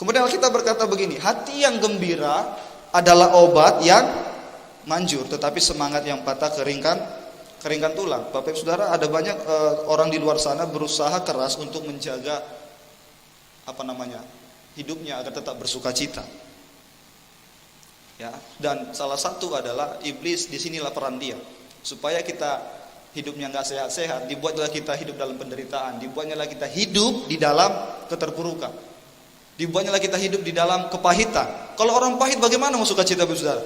Kemudian Alkitab berkata begini, hati yang gembira adalah obat yang manjur, tetapi semangat yang patah keringkan tulang. Bapak Ibu Saudara, ada banyak orang di luar sana berusaha keras untuk menjaga hidupnya agar tetap bersukacita. Ya, dan salah satu adalah iblis. Disinilah peran dia, supaya kita hidupnya nggak sehat-sehat, dibuatlah kita hidup dalam penderitaan, dibuatnya kita hidup di dalam keterpurukan, dibuatnya kita hidup di dalam kepahitan. Kalau orang pahit bagaimana mau sukacita, Bapak Saudara?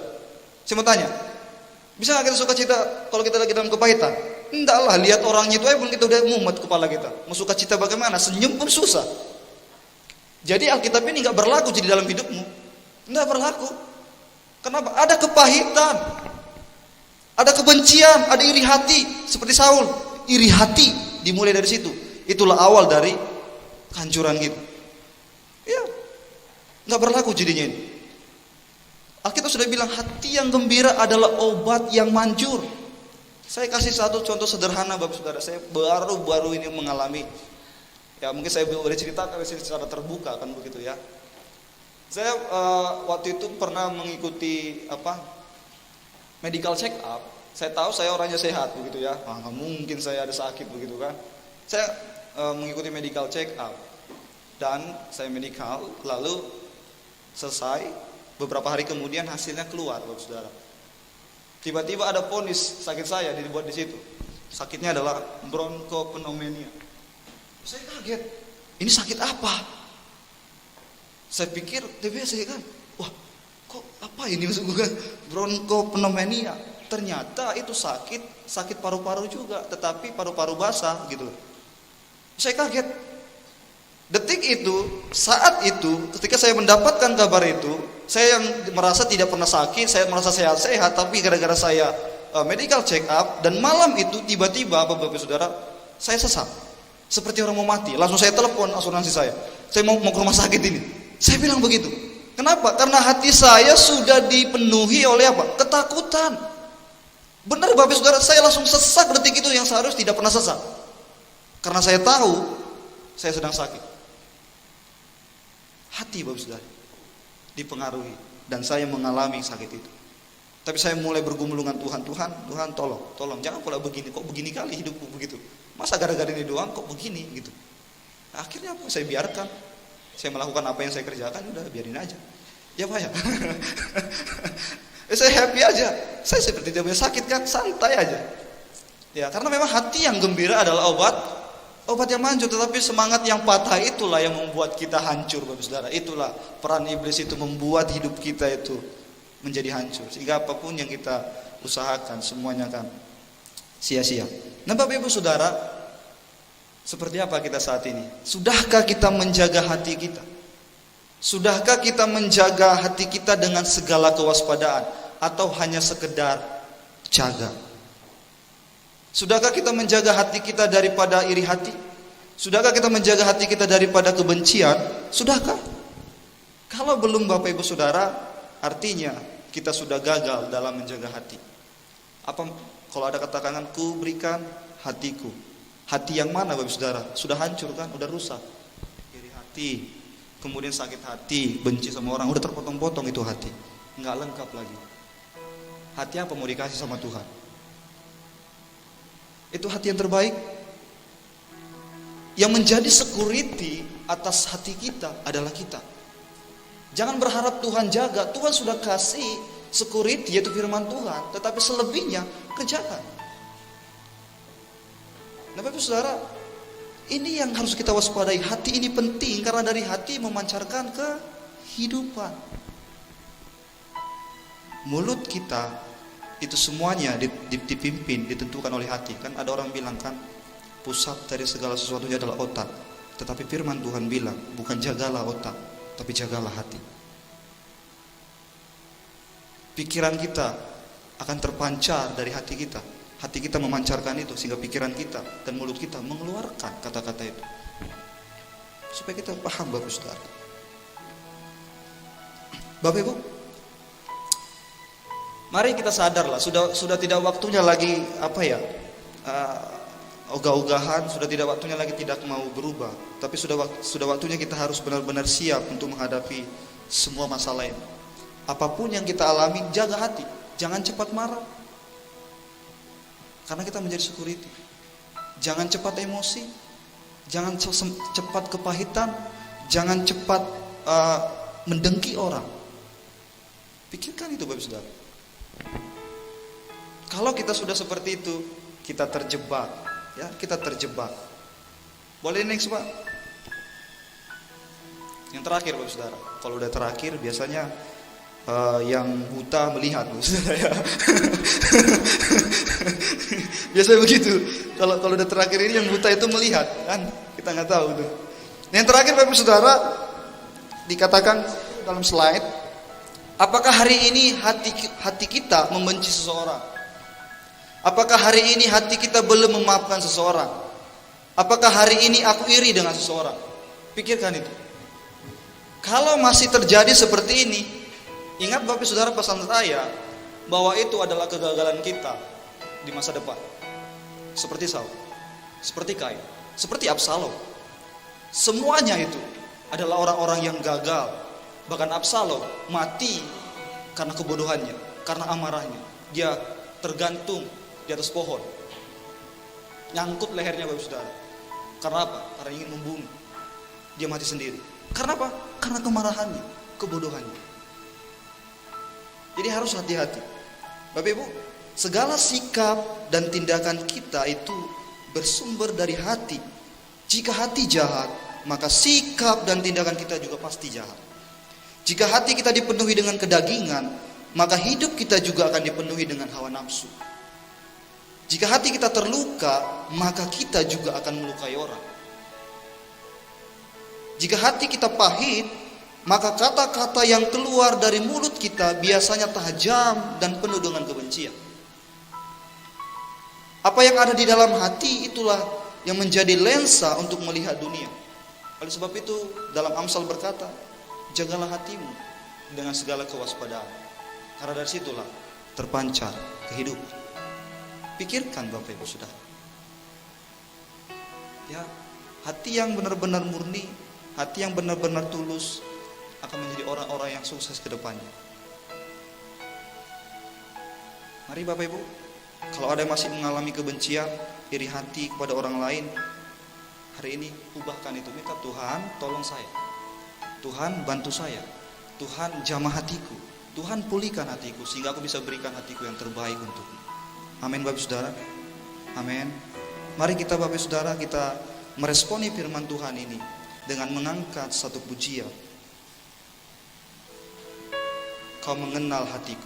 Saya mau tanya, bisa nggak kita sukacita kalau kita lagi dalam kepahitan? Enggak lah, lihat orangnya itu aja pun kita udah mumet kepala kita. Mau sukacita bagaimana? Senyum pun susah. Jadi Alkitab ini nggak berlaku jadi dalam hidupmu, nggak berlaku. Kenapa? Ada kepahitan, ada kebencian, ada iri hati. Seperti Saul, iri hati dimulai dari situ. Itulah awal dari kehancuran gitu. Ya, nggak berlaku jadinya ini. Alkitab sudah bilang hati yang gembira adalah obat yang manjur. Saya kasih satu contoh sederhana, Bapak Saudara. Saya baru ini mengalami. Ya mungkin saya boleh ceritakan secara terbuka kan begitu ya. Saya waktu itu pernah mengikuti medical check up. Saya tahu saya orangnya sehat begitu ya. Nggak mungkin saya ada sakit begitu kan. Saya mengikuti medical check up dan saya medical, lalu selesai beberapa hari kemudian hasilnya keluar, Bapak Saudara. Tiba-tiba ada vonis sakit saya dibuat di situ. Sakitnya adalah bronkopneumonia. Saya kaget. Ini sakit apa? Saya pikir TBC kan. Wah, kok apa ini maksud gue? Bronkopneumonia. Ternyata itu sakit paru-paru juga, tetapi paru-paru basah gitu. Saya kaget. Detik itu, saat itu, ketika saya mendapatkan kabar itu, saya yang merasa tidak pernah sakit, saya merasa sehat-sehat, tapi gara-gara saya medical check up, dan malam itu tiba-tiba Bapak Saudara, saya sesak, seperti orang mau mati. Langsung saya telepon asuransi saya mau ke rumah sakit ini. Saya bilang begitu. Kenapa? Karena hati saya sudah dipenuhi oleh apa? Ketakutan. Benar Bapak Saudara, saya langsung sesak detik itu yang seharusnya tidak pernah sesak. Karena saya tahu saya sedang sakit. Hati Bapak Saudara dipengaruhi dan saya mengalami sakit itu. Tapi saya mulai bergumul dengan Tuhan, Tuhan tolong jangan pula begini, kok begini kali hidupku begitu. Masa gara-gara ini doang kok begini gitu. Nah, akhirnya apa? Saya biarkan. Saya melakukan apa yang saya kerjakan, udah biarin aja. Ya Pak ya. Saya happy aja. Saya seperti tidak punya sakit kan, santai aja. Ya, karena memang hati yang gembira adalah obat yang manjur, tetapi semangat yang patah itulah yang membuat kita hancur, Bapak Saudara. Itulah peran iblis itu membuat hidup kita itu menjadi hancur. Sehingga apapun yang kita usahakan semuanya akan sia-sia. Nah, Bapak Ibu Saudara, seperti apa kita saat ini? Sudahkah kita menjaga hati kita? Sudahkah kita menjaga hati kita dengan segala kewaspadaan atau hanya sekedar jaga? Sudahkah kita menjaga hati kita daripada iri hati? Sudahkah kita menjaga hati kita daripada kebencian? Sudahkah? Kalau belum Bapak Ibu Saudara, artinya kita sudah gagal dalam menjaga hati. Apa kalau ada katakan, ku berikan hatiku. Hati yang mana Bapak Saudara? Sudah hancur kan? Udah rusak. Iri hati, kemudian sakit hati, benci sama orang, udah terpotong-potong itu hati. Nggak lengkap lagi. Hati apa mau dikasih sama Tuhan? Itu hati yang terbaik. Yang menjadi security atas hati kita adalah kita. Jangan berharap Tuhan jaga. Tuhan sudah kasih security, yaitu firman Tuhan. Tetapi selebihnya kerjakan. Nah Bapak Saudara, ini yang harus kita waspadai. Hati ini penting karena dari hati memancarkan kehidupan. Mulut kita itu semuanya dipimpin, ditentukan oleh hati. Kan ada orang bilang kan, pusat dari segala sesuatunya adalah otak. Tetapi firman Tuhan bilang, bukan jagalah otak, tapi jagalah hati. Pikiran kita akan terpancar dari hati kita. Hati kita memancarkan itu sehingga pikiran kita dan mulut kita mengeluarkan kata-kata itu. Supaya kita paham Bapak Saudara. Bapak Ibu, mari kita sadarlah, sudah tidak waktunya lagi ogah-ogahan, sudah tidak waktunya lagi tidak mau berubah, tapi sudah waktunya kita harus benar-benar siap untuk menghadapi semua masalah ini. Apapun yang kita alami, jaga hati, jangan cepat marah, karena kita menjadi security. Jangan cepat emosi, jangan cepat kepahitan, jangan cepat mendengki orang. Pikirkan itu Bapak Saudara. Kalau kita sudah seperti itu, kita terjebak, ya, kita terjebak. Boleh next Pak? Yang terakhir Bapak Saudara. Kalau udah terakhir biasanya yang buta melihat Bapak Saudara, ya. Biasanya begitu. Kalau udah terakhir ini yang buta itu melihat, kan? Kita nggak tahu tuh. Yang terakhir Bapak Saudara dikatakan dalam slide, apakah hari ini hati kita membenci seseorang? Apakah hari ini hati kita belum memaafkan seseorang? Apakah hari ini aku iri dengan seseorang? Pikirkan itu. Kalau masih terjadi seperti ini, ingat Bapak Saudara pesan saya, bahwa itu adalah kegagalan kita di masa depan. Seperti Saul, seperti Kain, seperti Absalom. Semuanya itu adalah orang-orang yang gagal. Bahkan Absalom mati karena kebodohannya, karena amarahnya. Dia tergantung di atas pohon, nyangkut lehernya Bapak Saudara. Karena apa? Karena ingin membunuh. Dia mati sendiri. Karena apa? Karena kemarahannya, kebodohannya. Jadi harus hati-hati Bapak Ibu. Segala sikap dan tindakan kita itu bersumber dari hati. Jika hati jahat, maka sikap dan tindakan kita juga pasti jahat. Jika hati kita dipenuhi dengan kedagingan, maka hidup kita juga akan dipenuhi dengan hawa nafsu. Jika hati kita terluka, maka kita juga akan melukai orang. Jika hati kita pahit, maka kata-kata yang keluar dari mulut kita biasanya tajam dan penuh dengan kebencian. Apa yang ada di dalam hati itulah yang menjadi lensa untuk melihat dunia. Oleh sebab itu dalam Amsal berkata, jagalah hatimu dengan segala kewaspadaan, karena dari situlah terpancar kehidupan. Pikirkan Bapak Ibu Saudara, ya, hati yang benar-benar murni, hati yang benar-benar tulus akan menjadi orang-orang yang sukses ke depannya. Mari Bapak Ibu, kalau ada yang masih mengalami kebencian, iri hati kepada orang lain, hari ini ubahkan itu. Minta Tuhan tolong saya, Tuhan bantu saya, Tuhan jamah hatiku, Tuhan pulihkan hatiku, sehingga aku bisa berikan hatiku yang terbaik untukmu. Amin Bapak Saudara. Amin. Mari kita Bapak Saudara, kita meresponi firman Tuhan ini dengan mengangkat satu pujian. Kau mengenal hatiku.